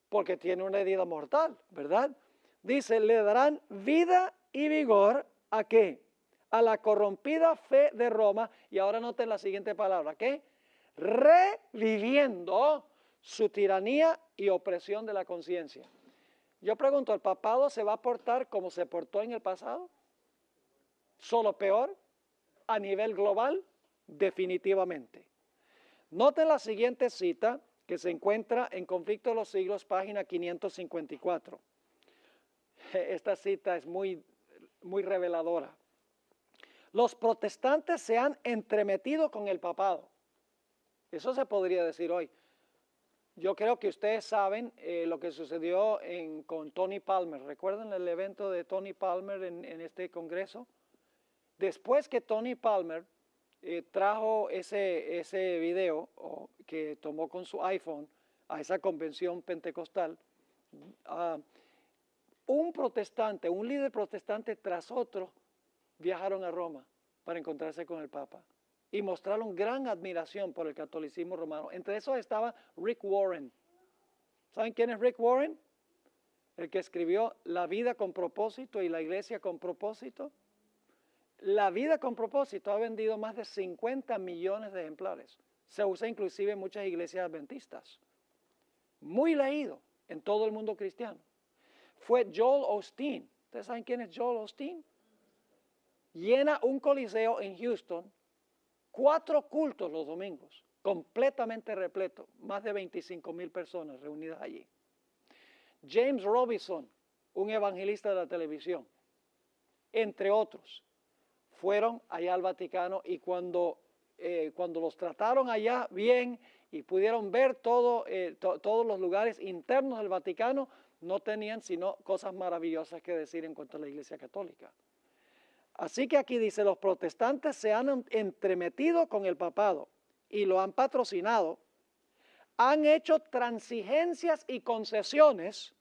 S1: Porque tiene una herida mortal, ¿verdad? Dice, le darán vida y vigor ¿a qué? A la corrompida fe de Roma. Y ahora noten la siguiente palabra, ¿qué? Reviviendo su tiranía y opresión de la conciencia. Yo pregunto, ¿el papado se va a portar como se portó en el pasado? ¿Solo peor? ¿A nivel global? Definitivamente. Noten la siguiente cita que se encuentra en Conflicto de los Siglos, página 554. Esta cita es muy reveladora. Los protestantes se han entremetido con el papado. Eso se podría decir hoy. Yo creo que ustedes saben lo que sucedió con Tony Palmer. ¿Recuerdan el evento de Tony Palmer en este congreso? Después que Tony Palmer trajo ese video que tomó con su iPhone a esa convención pentecostal, un líder protestante tras otro viajaron a Roma para encontrarse con el Papa y mostraron gran admiración por el catolicismo romano. Entre esos estaba Rick Warren. ¿Saben quién es Rick Warren? El que escribió La vida con propósito y La iglesia con propósito. La vida con propósito ha vendido más de 50 millones de ejemplares. Se usa inclusive en muchas iglesias adventistas. Muy leído en todo el mundo cristiano. Fue Joel Osteen. ¿Ustedes saben quién es Joel Osteen? Llena un coliseo en Houston, 4 cultos los domingos, completamente repleto, más de 25,000 personas reunidas allí. James Robinson, un evangelista de la televisión, entre otros, fueron allá al Vaticano y cuando los trataron allá bien y pudieron ver todos los lugares internos del Vaticano, no tenían sino cosas maravillosas que decir en cuanto a la Iglesia Católica. Así que aquí dice, los protestantes se han entremetido con el papado y lo han patrocinado, han hecho transigencias y concesiones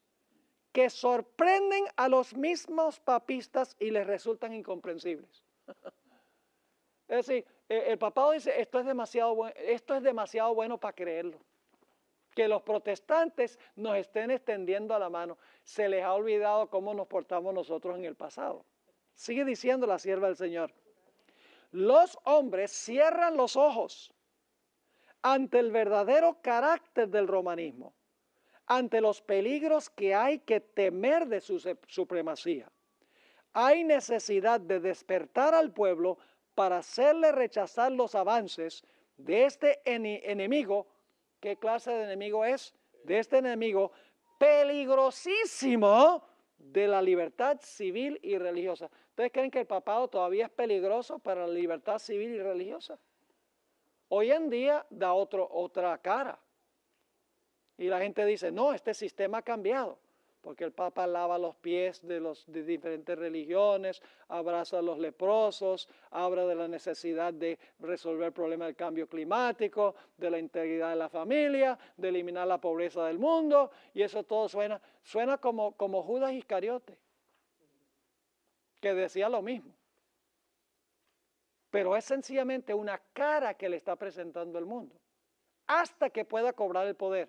S1: que sorprenden a los mismos papistas y les resultan incomprensibles. Es decir, el papado dice, esto es demasiado bueno para creerlo. Que los protestantes nos estén extendiendo la mano. Se les ha olvidado cómo nos portamos nosotros en el pasado. Sigue diciendo la sierva del Señor. Los hombres cierran los ojos ante el verdadero carácter del romanismo, ante los peligros que hay que temer de su supremacía. Hay necesidad de despertar al pueblo para hacerle rechazar los avances de este enemigo. ¿Qué clase de enemigo es? De este enemigo peligrosísimo de la libertad civil y religiosa. ¿Ustedes creen que el papado todavía es peligroso para la libertad civil y religiosa? Hoy en día da otra cara. Y la gente dice, no, este sistema ha cambiado. Porque el Papa lava los pies de diferentes religiones, abraza a los leprosos, habla de la necesidad de resolver el problema del cambio climático, de la integridad de la familia, de eliminar la pobreza del mundo, y eso todo suena como Judas Iscariote, que decía lo mismo. Pero es sencillamente una cara que le está presentando el mundo, hasta que pueda cobrar el poder.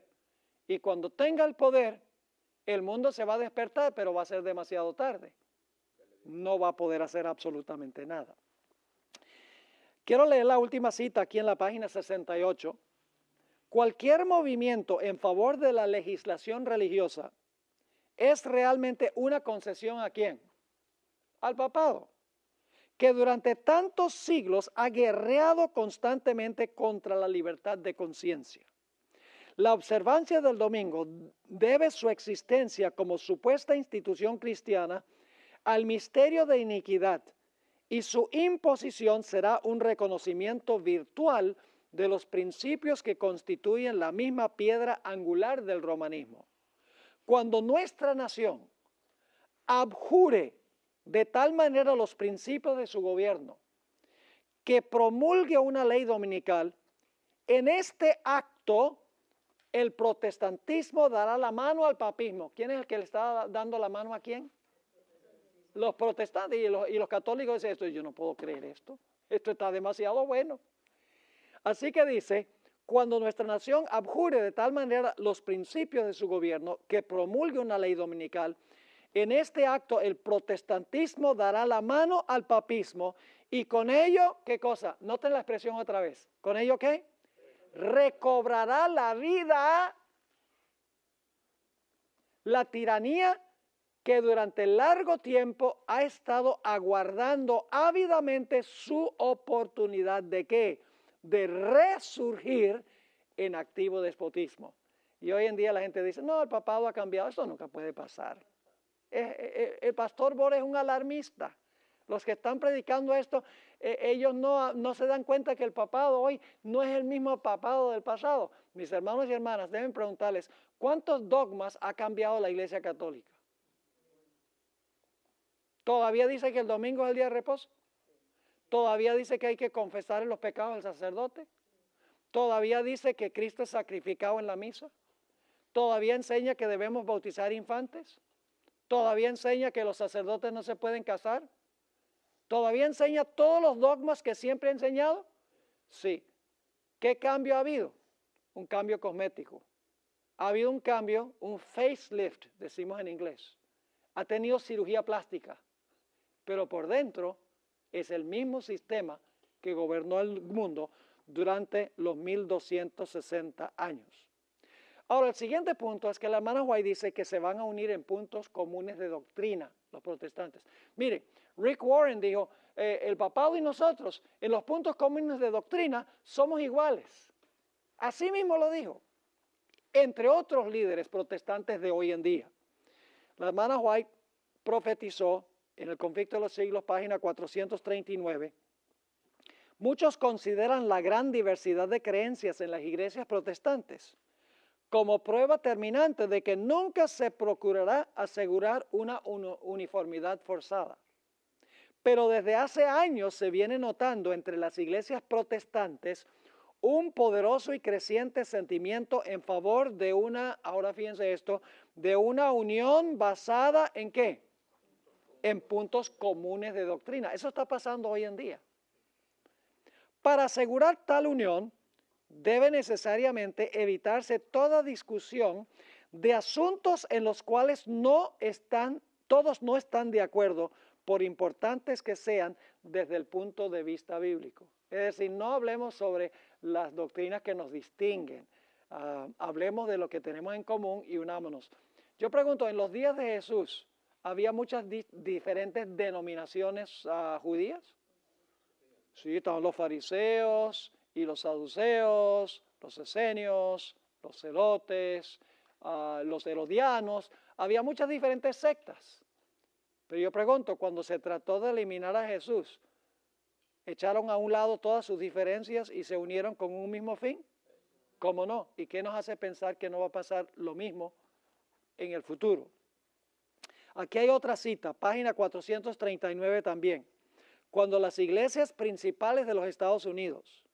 S1: Y cuando tenga el poder, el mundo se va a despertar, pero va a ser demasiado tarde. No va a poder hacer absolutamente nada. Quiero leer la última cita aquí en la página 68. Cualquier movimiento en favor de la legislación religiosa es realmente una concesión ¿a quién? Al papado, que durante tantos siglos ha guerreado constantemente contra la libertad de conciencia. La observancia del domingo debe su existencia como supuesta institución cristiana al misterio de iniquidad y su imposición será un reconocimiento virtual de los principios que constituyen la misma piedra angular del romanismo. Cuando nuestra nación abjure de tal manera los principios de su gobierno que promulgue una ley dominical, en este acto el protestantismo dará la mano al papismo. ¿Quién es el que le está dando la mano a quién? los protestantes y los católicos dicen esto, yo no puedo creer esto está demasiado bueno. Así que dice, cuando nuestra nación abjure de tal manera los principios de su gobierno que promulgue una ley dominical, en este acto el protestantismo dará la mano al papismo y con ello, ¿qué cosa? Noten la expresión otra vez. ¿Con ello qué? Recobrará la vida, la tiranía que durante largo tiempo ha estado aguardando ávidamente su oportunidad de ¿qué? De resurgir en activo despotismo. Y hoy en día la gente dice, no, el papado ha cambiado, eso nunca puede pasar. El pastor Borges es un alarmista. Los que están predicando esto, ellos no se dan cuenta que el papado hoy no es el mismo papado del pasado. Mis hermanos y hermanas deben preguntarles, ¿cuántos dogmas ha cambiado la Iglesia Católica? ¿Todavía dice que el domingo es el día de reposo? ¿Todavía dice que hay que confesar los pecados del sacerdote? ¿Todavía dice que Cristo es sacrificado en la misa? ¿Todavía enseña que debemos bautizar infantes? ¿Todavía enseña que los sacerdotes no se pueden casar? ¿Todavía enseña todos los dogmas que siempre ha enseñado? Sí. ¿Qué cambio ha habido? Un cambio cosmético. Ha habido un cambio, un facelift, decimos en inglés. Ha tenido cirugía plástica, pero por dentro es el mismo sistema que gobernó el mundo durante los 1260 años. Ahora, el siguiente punto es que la hermana White dice que se van a unir en puntos comunes de doctrina, los protestantes. Mire, Rick Warren dijo, el papado y nosotros, en los puntos comunes de doctrina, somos iguales. Así mismo lo dijo, entre otros líderes protestantes de hoy en día. La hermana White profetizó en el Conflicto de los Siglos, página 439, muchos consideran la gran diversidad de creencias en las iglesias protestantes como prueba terminante de que nunca se procurará asegurar una uniformidad forzada. Pero desde hace años se viene notando entre las iglesias protestantes un poderoso y creciente sentimiento en favor de una, ahora fíjense esto, de una unión basada ¿en qué? En puntos comunes de doctrina. Eso está pasando hoy en día. Para asegurar tal unión, debe necesariamente evitarse toda discusión de asuntos en los cuales todos no están de acuerdo, por importantes que sean desde el punto de vista bíblico. Es decir, no hablemos sobre las doctrinas que nos distinguen, hablemos de lo que tenemos en común y unámonos. Yo pregunto, en los días de Jesús, ¿había muchas diferentes denominaciones judías? Sí, estaban los fariseos y los saduceos, los esenios, los celotes, los herodianos. Había muchas diferentes sectas. Pero yo pregunto, cuando se trató de eliminar a Jesús, ¿echaron a un lado todas sus diferencias y se unieron con un mismo fin? ¿Cómo no? ¿Y qué nos hace pensar que no va a pasar lo mismo en el futuro? Aquí hay otra cita, página 439 también. Cuando las iglesias principales de los Estados Unidos,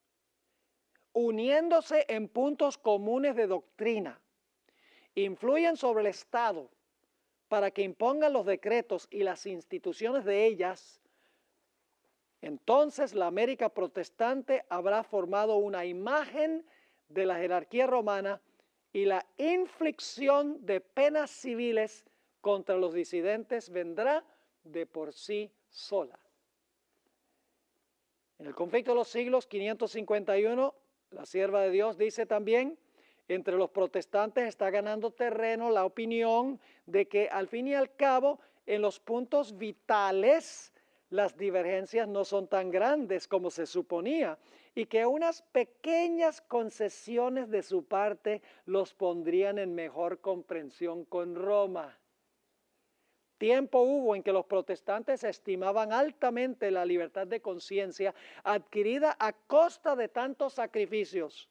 S1: uniéndose en puntos comunes de doctrina, influyen sobre el Estado para que impongan los decretos y las instituciones de ellas, entonces la América protestante habrá formado una imagen de la jerarquía romana y la inflicción de penas civiles contra los disidentes vendrá de por sí sola. En el Conflicto de los Siglos 551, la sierva de Dios dice también, entre los protestantes está ganando terreno la opinión de que al fin y al cabo en los puntos vitales las divergencias no son tan grandes como se suponía y que unas pequeñas concesiones de su parte los pondrían en mejor comprensión con Roma. Tiempo hubo en que los protestantes estimaban altamente la libertad de conciencia adquirida a costa de tantos sacrificios.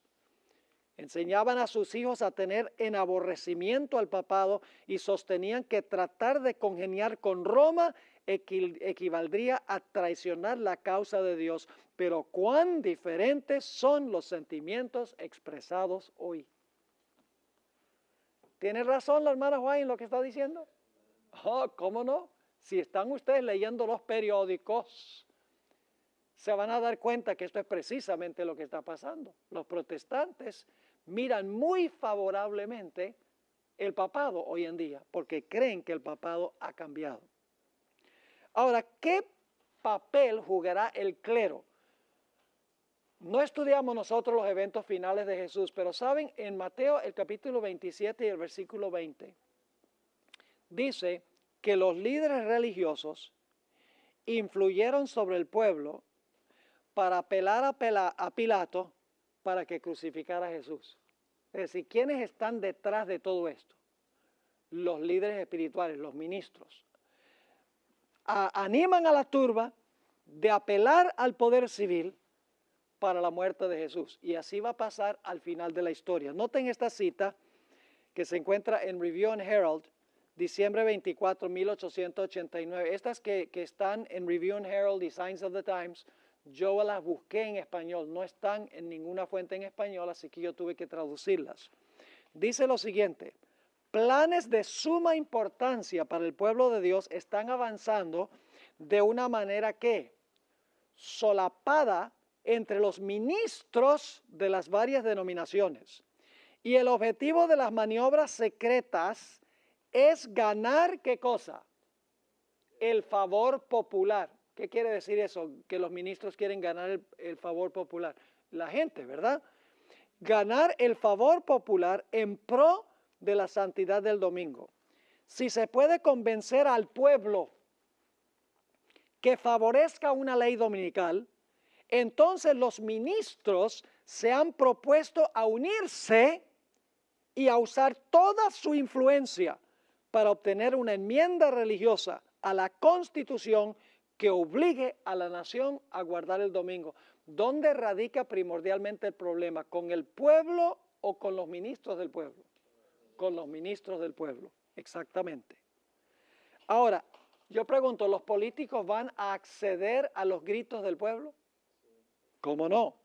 S1: Enseñaban a sus hijos a tener en aborrecimiento al papado y sostenían que tratar de congeniar con Roma equivaldría a traicionar la causa de Dios. Pero cuán diferentes son los sentimientos expresados hoy. ¿Tiene razón la hermana Juan en lo que está diciendo? Oh, ¿cómo no? Si están ustedes leyendo los periódicos, se van a dar cuenta que esto es precisamente lo que está pasando. Los protestantes miran muy favorablemente el papado hoy en día, porque creen que el papado ha cambiado. Ahora, ¿qué papel jugará el clero? No estudiamos nosotros los eventos finales de Jesús, pero saben, en Mateo el capítulo 27 y el versículo 20, dice que los líderes religiosos influyeron sobre el pueblo para apelar a Pilato para que crucificara a Jesús. Es decir, ¿quiénes están detrás de todo esto? Los líderes espirituales, los ministros. Animan a la turba de apelar al poder civil para la muerte de Jesús. Y así va a pasar al final de la historia. Noten esta cita que se encuentra en Review and Herald, diciembre 24, 1889. Estas que están en Review and Herald y Signs of the Times, yo las busqué en español. No están en ninguna fuente en español, así que yo tuve que traducirlas. Dice lo siguiente: planes de suma importancia para el pueblo de Dios están avanzando de una manera que solapada entre los ministros de las varias denominaciones. Y el objetivo de las maniobras secretas es ganar, ¿qué cosa? El favor popular. ¿Qué quiere decir eso? Que los ministros quieren ganar el favor popular. La gente, ¿verdad? Ganar el favor popular en pro de la santidad del domingo. Si se puede convencer al pueblo que favorezca una ley dominical, entonces los ministros se han propuesto a unirse y a usar toda su influencia para obtener una enmienda religiosa a la Constitución que obligue a la nación a guardar el domingo. ¿Dónde radica primordialmente el problema? ¿Con el pueblo o con los ministros del pueblo? Con los ministros del pueblo, exactamente. Ahora, yo pregunto, ¿los políticos van a acceder a los gritos del pueblo? ¿Cómo no?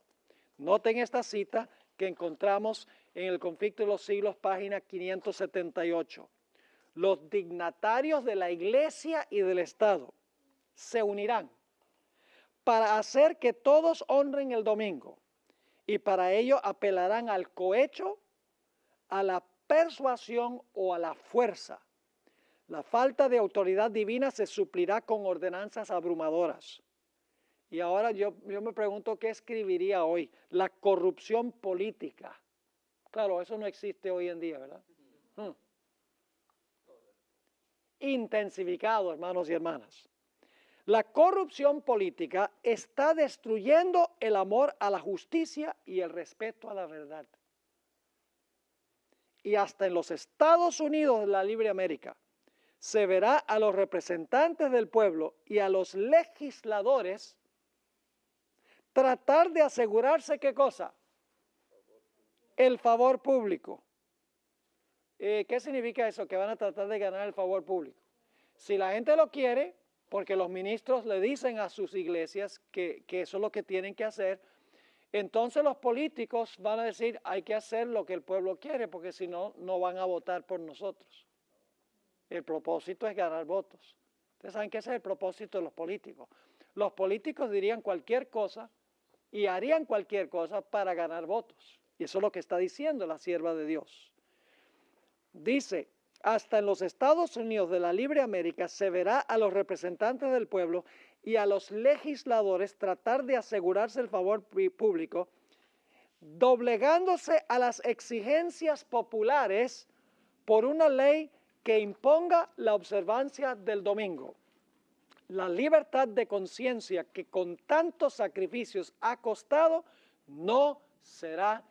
S1: Noten esta cita que encontramos en el Conflicto de los Siglos, página 578. Los dignatarios de la Iglesia y del Estado se unirán para hacer que todos honren el domingo, y para ello apelarán al cohecho, a la persuasión o a la fuerza. La falta de autoridad divina se suplirá con ordenanzas abrumadoras. Y ahora yo me pregunto qué escribiría hoy. La corrupción política. Claro, eso no existe hoy en día, ¿verdad? Intensificado, hermanos y hermanas. La corrupción política está destruyendo el amor a la justicia y el respeto a la verdad. Y hasta en los Estados Unidos de la Libre América se verá a los representantes del pueblo y a los legisladores tratar de asegurarse, ¿qué cosa? El favor público. ¿Qué significa eso? Que van a tratar de ganar el favor público. Si la gente lo quiere, porque los ministros le dicen a sus iglesias que eso es lo que tienen que hacer, entonces los políticos van a decir, hay que hacer lo que el pueblo quiere, porque si no, no van a votar por nosotros. El propósito es ganar votos. Ustedes saben que ese es el propósito de los políticos. Los políticos dirían cualquier cosa y harían cualquier cosa para ganar votos. Y eso es lo que está diciendo la sierva de Dios. Dice, hasta en los Estados Unidos de la Libre América se verá a los representantes del pueblo y a los legisladores tratar de asegurarse el favor público, doblegándose a las exigencias populares por una ley que imponga la observancia del domingo. La libertad de conciencia que con tantos sacrificios ha costado no será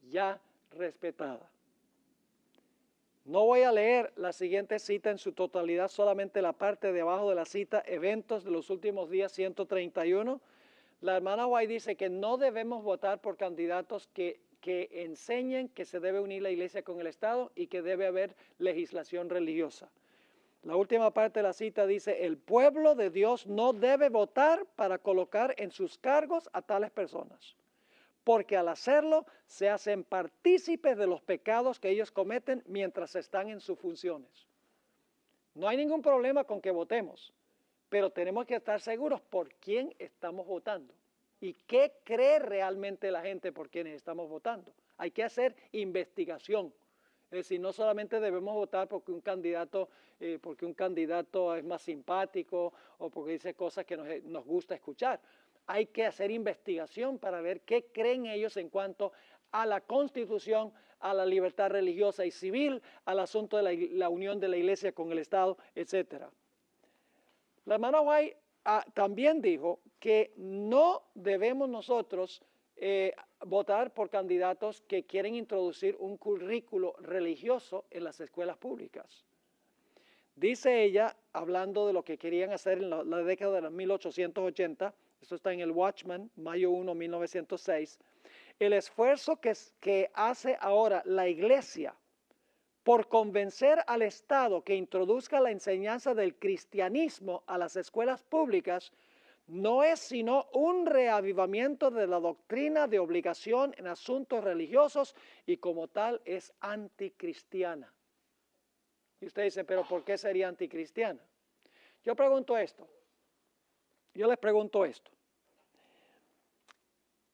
S1: ya respetada. No voy a leer la siguiente cita en su totalidad, solamente la parte de abajo de la cita, eventos de los últimos días 131. La hermana White dice que no debemos votar por candidatos que enseñen que se debe unir la iglesia con el Estado y que debe haber legislación religiosa. La última parte de la cita dice, el pueblo de Dios no debe votar para colocar en sus cargos a tales personas, porque al hacerlo se hacen partícipes de los pecados que ellos cometen mientras están en sus funciones. No hay ningún problema con que votemos, pero tenemos que estar seguros por quién estamos votando y qué cree realmente la gente por quienes estamos votando. Hay que hacer investigación. Es decir, no solamente debemos votar porque un candidato es más simpático o porque dice cosas que nos gusta escuchar. Hay que hacer investigación para ver qué creen ellos en cuanto a la Constitución, a la libertad religiosa y civil, al asunto de la unión de la Iglesia con el Estado, etc. La hermana White también dijo que no debemos nosotros votar por candidatos que quieren introducir un currículo religioso en las escuelas públicas. Dice ella, hablando de lo que querían hacer en la década de los 1880, esto está en el Watchman, mayo 1, 1906, el esfuerzo que hace ahora la Iglesia por convencer al Estado que introduzca la enseñanza del cristianismo a las escuelas públicas no es sino un reavivamiento de la doctrina de obligación en asuntos religiosos y como tal es anticristiana. Y usted dice, pero ¿por qué sería anticristiana? Yo les pregunto esto.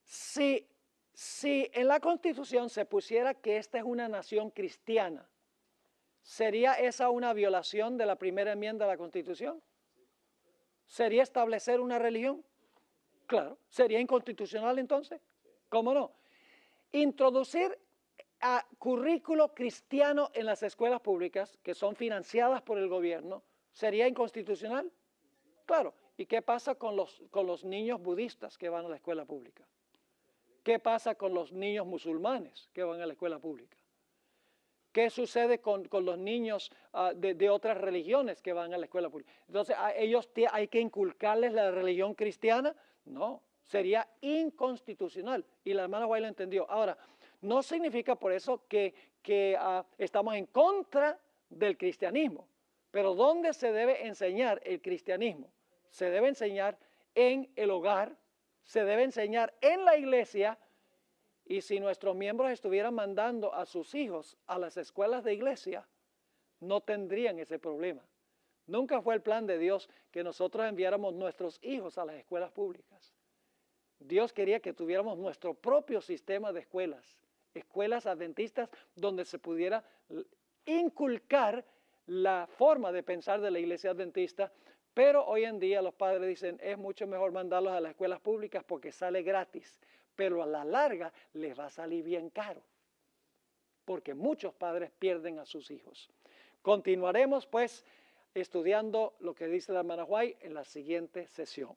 S1: Si en la Constitución se pusiera que esta es una nación cristiana, ¿sería esa una violación de la primera enmienda de la Constitución? ¿Sería establecer una religión? Claro. ¿Sería inconstitucional entonces? ¿Cómo no? Introducir a currículo cristiano en las escuelas públicas, que son financiadas por el gobierno, ¿sería inconstitucional? Claro. ¿Y qué pasa con los niños budistas que van a la escuela pública? ¿Qué pasa con los niños musulmanes que van a la escuela pública? ¿Qué sucede con los niños de otras religiones que van a la escuela pública? Entonces, ¿a ellos hay que inculcarles la religión cristiana? No, sería inconstitucional. Y la hermana White lo entendió. Ahora, no significa por eso que estamos en contra del cristianismo. Pero ¿dónde se debe enseñar el cristianismo? Se debe enseñar en el hogar, se debe enseñar en la iglesia. Y si nuestros miembros estuvieran mandando a sus hijos a las escuelas de iglesia, no tendrían ese problema. Nunca fue el plan de Dios que nosotros enviáramos nuestros hijos a las escuelas públicas. Dios quería que tuviéramos nuestro propio sistema de escuelas adventistas donde se pudiera inculcar la forma de pensar de la iglesia adventista, pero hoy en día los padres dicen es mucho mejor mandarlos a las escuelas públicas porque sale gratis, pero a la larga les va a salir bien caro, porque muchos padres pierden a sus hijos. Continuaremos pues estudiando lo que dice la hermana White en la siguiente sesión.